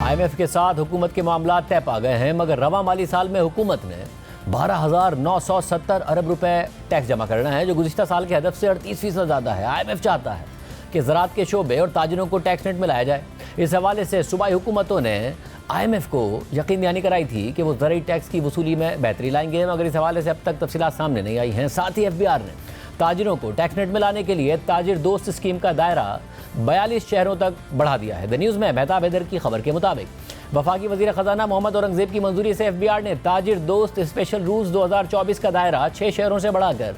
IMF کے ساتھ حکومت کے معاملات طے پا گئے ہیں، مگر رواں مالی سال میں حکومت نے 12,970 ارب روپے ٹیکس جمع کرنا ہے، جو گزشتہ سال کے ہدف سے 38% زیادہ ہے۔ IMF چاہتا ہے کہ زراعت کے شعبے اور تاجروں کو ٹیکس نیٹ میں لایا جائے۔ اس حوالے سے صوبائی حکومتوں نے IMF کو یقین دہانی کرائی تھی کہ وہ زرعی ٹیکس کی وصولی میں بہتری لائیں گے، مگر اس حوالے سے اب تک تفصیلات سامنے نہیں آئی ہیں۔ ساتھ ہی FBR نے تاجروں کو ٹیکس نیٹ میں لانے کے لیے تاجر دوست اسکیم کا دائرہ 42 شہروں تک بڑھا دیا ہے۔ دی نیوز میں مہتاب حیدر کی خبر کے مطابق وفاقی وزیر خزانہ محمد اورنگزیب کی منظوری سے FBR نے تاجر دوست اسپیشل رولز 2024 کا دائرہ 6 شہروں سے بڑھا کر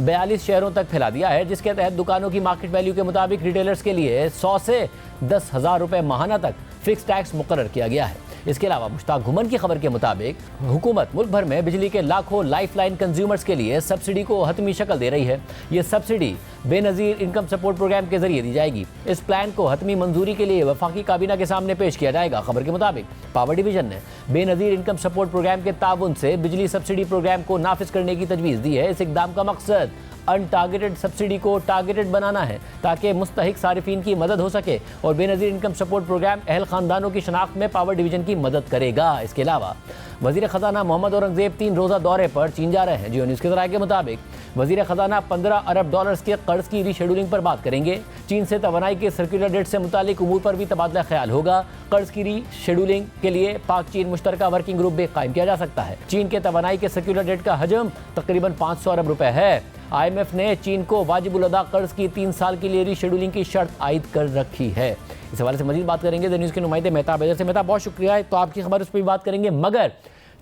42 شہروں تک پھیلا دیا ہے، جس کے تحت دکانوں کی مارکیٹ ویلیو کے مطابق ریٹیلرز کے لیے 100 سے 10,000 روپے ماہانہ تک فکس ٹیکس مقرر کیا گیا ہے۔ اس کے علاوہ مشتاق گھمن کی خبر کے مطابق حکومت ملک بھر میں بجلی کے لاکھوں لائف لائن کنزیومرز کے لیے سبسڈی کو حتمی شکل دے رہی ہے۔ یہ سبسڈی بے نظیر انکم سپورٹ پروگرام کے ذریعے دی جائے گی۔ اس پلان کو حتمی منظوری کے لیے وفاقی کابینہ کے سامنے پیش کیا جائے گا۔ خبر کے مطابق پاور ڈویژن نے بے نظیر انکم سپورٹ پروگرام کے تعاون سے بجلی سبسڈی پروگرام کو نافذ کرنے کی تجویز دی ہے۔ اس اقدام کا مقصد ان ٹارگیٹڈ سبسڈی کو ٹارگیٹڈ بنانا ہے تاکہ مستحق صارفین کی مدد ہو سکے، اور بے نظیر انکم سپورٹ پروگرام اہل خاندانوں کی شناخت میں پاور ڈویژن کی مدد کرے گا۔ اس کے علاوہ وزیر خزانہ محمد اورنگزیب 3 روزہ دورے پر چین جا رہے ہیں۔ جیو نیوز کے ذرائع کے مطابق وزیر خزانہ 15 ارب ڈالرز کے قرض کی ری شیڈولنگ پر بات کریں گے۔ چین سے توانائی کے سرکولر ڈیٹ سے متعلق امور پر بھی تبادلہ خیال ہوگا۔ قرض کی ری شیڈولنگ کے لیے پاک چین مشترکہ ورکنگ گروپ بھی قائم کیا جا سکتا ہے۔ چین کے توانائی کے سرکولر ڈیٹ کا حجم تقریباً 500 ارب روپے ہے۔ IMF نے چین کو واجب الادا قرض کی 3 سال کے لیے ری شیڈولنگ کی شرط عائد کر رکھی ہے۔ اس حوالے سے مزید بات کریں گے دی نیوز کے نمائندے مہتاب حیدر سے۔ مہتاب بہت شکریہ، تو آپ کی خبر اس پہ بھی بات کریں گے، مگر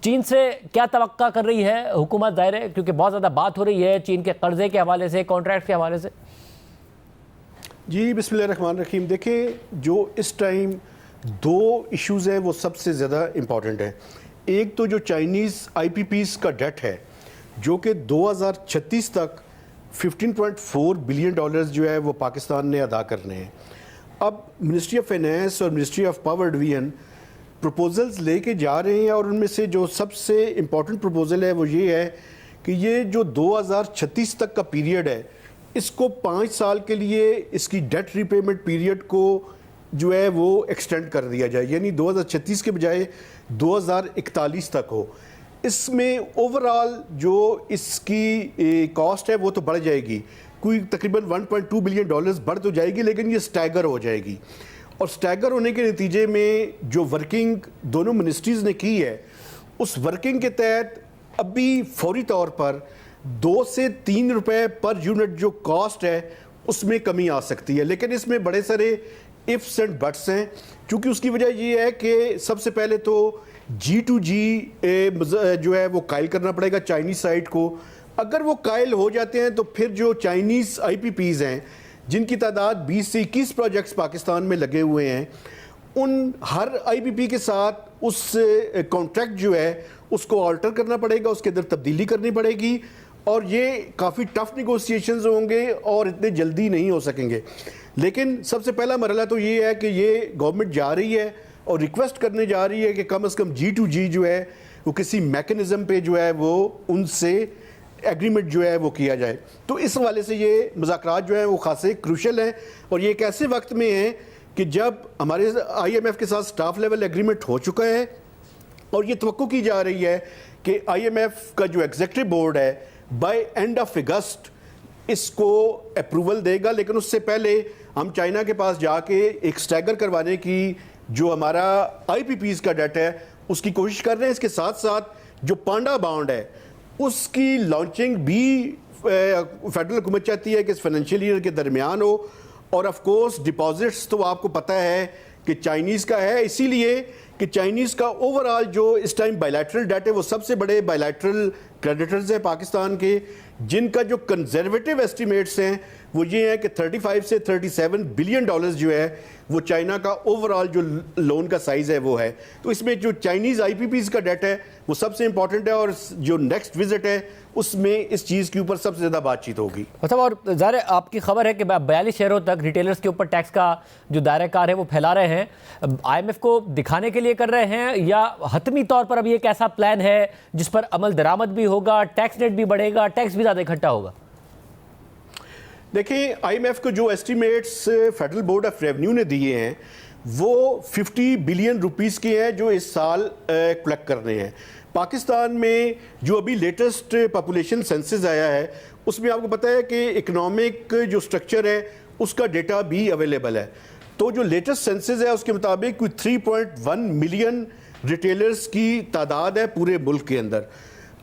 چین سے کیا توقع کر رہی ہے حکومت ظاہر ہے کیونکہ بہت زیادہ بات ہو رہی ہے چین کے قرضے کے حوالے سے، کانٹریکٹ کے حوالے سے؟ جی بسم اللہ الرحمن الرحیم۔ دیکھیں جو اس ٹائم 2 ایشوز ہیں وہ سب سے زیادہ امپورٹنٹ ہیں۔ ایک تو جو چائنیز IPPs کا ڈیٹ ہے جو کہ 2036 تک $15.4 بلین جو ہے وہ پاکستان نے ادا کرنے ہیں۔ اب منسٹری آف فائنانس اور ministry of power division proposals لے کے جا رہے ہیں، اور ان میں سے جو سب سے امپورٹنٹ پروپوزل ہے وہ یہ ہے کہ یہ جو 2036 تک کا پیریڈ ہے اس کو 5 سال کے لیے اس کی ڈیٹ ری پیمنٹ پیریڈ کو جو ہے وہ ایکسٹینڈ کر دیا جائے، یعنی 2036 کے بجائے 2041 تک ہو۔ اس میں اوورال جو اس کی کاسٹ ہے وہ تو بڑھ جائے گی، کوئی تقریباً $1.2 بلین بڑھ تو جائے گی، لیکن یہ سٹیگر ہو جائے گی، اور سٹیگر ہونے کے نتیجے میں جو ورکنگ دونوں منسٹریز نے کی ہے اس ورکنگ کے تحت ابھی فوری طور پر 2 سے 3 روپے پر یونٹ جو کاسٹ ہے اس میں کمی آ سکتی ہے، لیکن اس میں بڑے سارے ifs اینڈ بٹس ہیں، چونکہ اس کی وجہ یہ ہے کہ سب سے پہلے تو G2G جو ہے وہ قائل کرنا پڑے گا چائنیز سائٹ کو۔ اگر وہ قائل ہو جاتے ہیں تو پھر جو چائنیز IPPs ہیں جن کی تعداد 20 سے 21 پروجیکٹس پاکستان میں لگے ہوئے ہیں، ان ہر IPP کے ساتھ اس کانٹریکٹ جو ہے اس کو آلٹر کرنا پڑے گا، اس کے اندر تبدیلی کرنی پڑے گی، اور یہ کافی ٹف نیگوسیشنز ہوں گے اور اتنے جلدی نہیں ہو سکیں گے۔ لیکن سب سے پہلا مرحلہ تو یہ ہے کہ یہ گورنمنٹ جا رہی ہے اور ریکویسٹ کرنے جا رہی ہے کہ کم از کم G2G جو ہے وہ کسی میکنزم پہ جو ہے وہ ان سے ایگریمنٹ جو ہے وہ کیا جائے۔ تو اس حوالے سے یہ مذاکرات جو ہیں وہ خاصے کروشل ہیں، اور یہ ایک ایسے وقت میں ہیں کہ جب ہمارے IMF کے ساتھ سٹاف لیول ایگریمنٹ ہو چکا ہے، اور یہ توقع کی جا رہی ہے کہ IMF کا جو ایگزیکٹو بورڈ ہے بائی اینڈ آف اگست اس کو اپروول دے گا، لیکن اس سے پہلے ہم چائنا کے پاس جا کے ایک سٹیگر کروانے کی جو ہمارا IPPs کا ڈیٹ ہے اس کی کوشش کر رہے ہیں۔ اس کے ساتھ ساتھ جو پانڈا بانڈ ہے اس کی لانچنگ بھی فیڈرل حکومت چاہتی ہے کہ اس فائنینشیل ایئر کے درمیان ہو، اور آف کورس ڈپازٹس تو آپ کو پتہ ہے کہ چائنیز کا ہے، اسی لیے کہ چائنیز کا اوورال جو اس ٹائم بائیلیٹرل ڈیٹ ہے وہ سب سے بڑے بائیلیٹرل کریڈیٹرز ہیں پاکستان کے، جن کا جو کنزرویٹو ایسٹیمیٹس ہیں وہ یہ ہے کہ 35 سے 37 بلین ڈالرز جو ہے وہ چائنا کا اوورال جو لون کا سائز ہے وہ ہے۔ تو اس میں جو چائنیز IPPs کا ڈیٹ ہے وہ سب سے امپورٹنٹ ہے، اور جو نیکسٹ وزٹ ہے اس میں اس چیز کے اوپر سب سے زیادہ بات چیت ہوگی۔ مطلب اور ظاہر آپ کی خبر ہے کہ 42 شہروں تک ریٹیلرز کے اوپر ٹیکس کا جو دائرہ کار ہے وہ پھیلا رہے ہیں، IMF کو دکھانے کے لیے کر رہے ہیں، یا حتمی طور پر اب یہ ایک ایسا پلان ہے جس پر عمل درآمد بھی ہوگا، ٹیکس ریٹ بھی بڑھے گا، ٹیکس بھی زیادہ اکٹھا ہوگا؟ دیکھیں IMF کو جو estimates federal board of revenue نے دیے ہیں وہ 50 بلین روپیز کے ہیں جو اس سال کلیکٹ کرنے ہیں. پاکستان میں جو ابھی لیٹسٹ پاپولیشن سینسز آیا ہے اس میں آپ کو پتہ ہے کہ اکنامک جو سٹرکچر ہے اس کا ڈیٹا بھی اویلیبل ہے. تو جو لیٹسٹ سینسز ہے اس کے مطابق کوئی 3.1 ملین ریٹیلرز کی تعداد ہے پورے ملک کے اندر.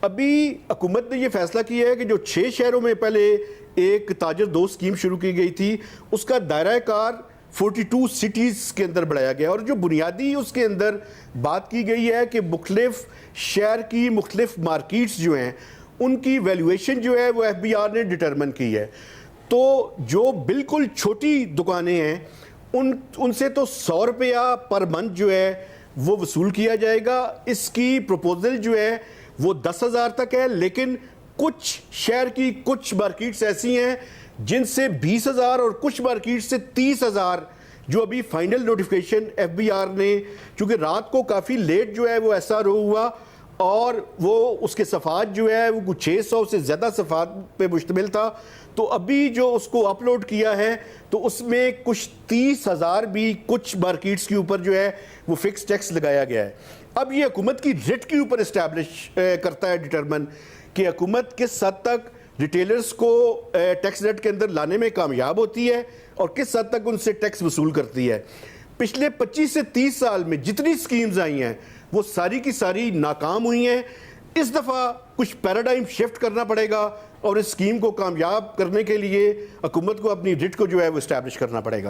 ابھی حکومت نے یہ فیصلہ کیا ہے کہ جو 6 شہروں میں پہلے ایک تاجر دوست اسکیم شروع کی گئی تھی اس کا دائرہ کار 42 سٹیز کے اندر بڑھایا گیا, اور جو بنیادی اس کے اندر بات کی گئی ہے کہ مختلف شہر کی مختلف مارکیٹس جو ہیں ان کی ویلیویشن جو ہے وہ FBI نے ڈٹرمن کی ہے. تو جو بالکل چھوٹی دکانیں ہیں ان سے تو 100 روپیہ پر منتھ جو ہے وہ وصول کیا جائے گا. اس کی پروپوزل جو ہے وہ 10,000 تک ہے, لیکن کچھ شہر کی کچھ مارکیٹس ایسی ہیں جن سے 20,000 اور کچھ مارکیٹ سے 30,000 جو ابھی فائنل نوٹیفیکیشن FBI نے, چونکہ رات کو کافی لیٹ جو ہے وہ SRO ہوا اور وہ اس کے صفحات جو ہے وہ 600 سے زیادہ صفحات پہ مشتمل تھا, تو ابھی جو اس کو اپلوڈ کیا ہے تو اس میں کچھ 30,000 بھی کچھ مارکیٹس کے اوپر جو ہے وہ فکس ٹیکس لگایا گیا ہے. اب یہ حکومت کی ریٹ کے اوپر اسٹیبلش کرتا ہے ڈٹرمن کہ حکومت کس حد تک ریٹیلرز کو ٹیکس ریٹ کے اندر لانے میں کامیاب ہوتی ہے اور کس حد تک ان سے ٹیکس وصول کرتی ہے. پچھلے 25 سے 30 سال میں جتنی سکیمز آئی ہیں وہ ساری کی ساری ناکام ہوئی ہیں. اس دفعہ کچھ پیراڈائم شفٹ کرنا پڑے گا اور اس سکیم کو کامیاب کرنے کے لیے حکومت کو اپنی ریٹ کو جو ہے وہ اسٹیبلش کرنا پڑے گا.